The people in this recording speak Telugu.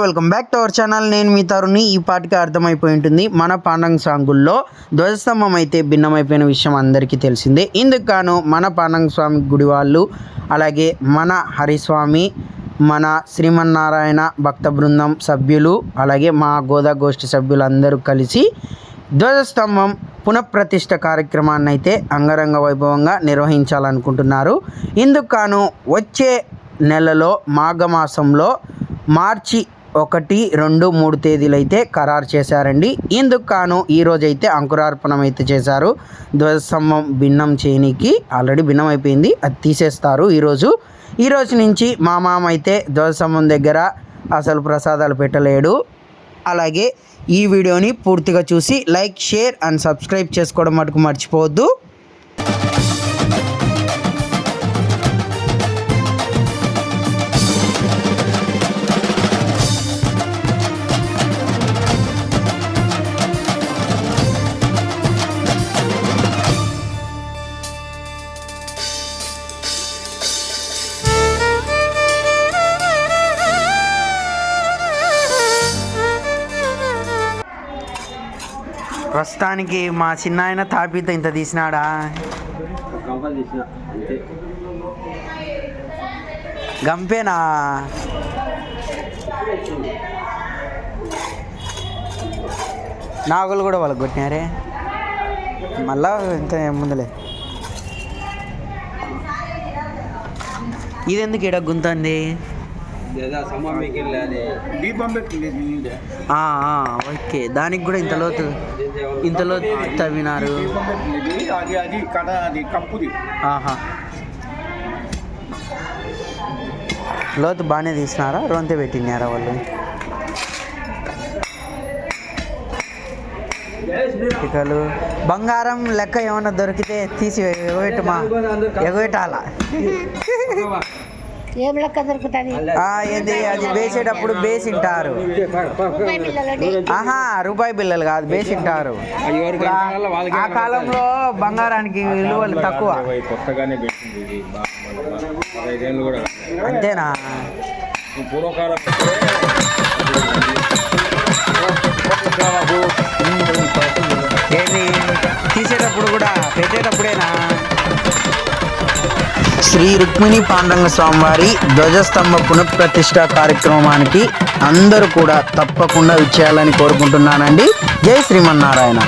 Welcome back to our channel. నేను మీ తరుణి. ఈ పాటికి అర్థమైపోయి ఉంటుంది మన పాండంగ సాంగుల్లో ధ్వజస్తంభం అయితే భిన్నమైపోయిన విషయం అందరికీ తెలిసిందే. ఇందుకు గాను మన పాండంగ స్వామి గుడి వాళ్ళు, అలాగే మన హరిస్వామి, మన శ్రీమన్నారాయణ భక్త బృందం సభ్యులు, అలాగే మా గోదా గోష్ఠి సభ్యులందరూ కలిసి ధ్వజస్తంభం పునఃప్రతిష్ఠ కార్యక్రమాన్ని అయితే అంగరంగ వైభవంగా నిర్వహించాలనుకుంటున్నారు. ఇందుకు గాను వచ్చే నెలలో మాఘమాసంలో మార్చి 1, 2, 3 తేదీలు అయితే ఖరారు చేశారండి. ఇందుకు గాను ఈరోజైతే అంకురార్పణం అయితే చేశారు. ధ్వజస్తంభం భిన్నం చేయనీకి ఆల్రెడీ భిన్నం అయిపోయింది, అది తీసేస్తారు ఈ రోజు నుంచి. మా మామ అయితే ధ్వజస్తంభం దగ్గర అసలు ప్రసాదాలు పెట్టలేడు. అలాగే ఈ వీడియోని పూర్తిగా చూసి లైక్, షేర్ అండ్ సబ్స్క్రైబ్ చేసుకోవడం మటుకు మర్చిపోవద్దు. ప్రస్తుతానికి మా చిన్న ఆయన తాపీతో ఇంత తీసినాడా. గంపేనా? నాగులు కూడా వాళ్ళకి కొట్టినారే. మళ్ళా ఇంత ముందులే. ఇది ఎందుకు ఈడ గుంతుంది? ఓకే, దానికి కూడా ఇంత లోతు తవ్వినారు. లోతు బాగానే తీసినారా? రొంతే పెట్టినారా వాళ్ళు? ఇకలు బంగారం లెక్క ఏమన్నా దొరికితే తీసి ఎగవేటాలా? ఏం లెక్క దొరుకుతుంది? ఏంది అది వేసేటప్పుడు బేసింటారు. రూపాయి బిల్లలు కాదు, బేసింటారు. ఆ కాలంలో బంగారానికి విలువలు తక్కువ. అంతేనా? ఏంది తీసేటప్పుడు కూడా పెట్టేటప్పుడేనా? శ్రీ రుక్మిణి పాండంగ స్వామివారి ధ్వజస్తంభ పునఃప్రతిష్ఠ కార్యక్రమానికి అందరూ కూడా తప్పకుండా విచ్చేయాలని కోరుకుంటున్నానండి. జై శ్రీమన్నారాయణ.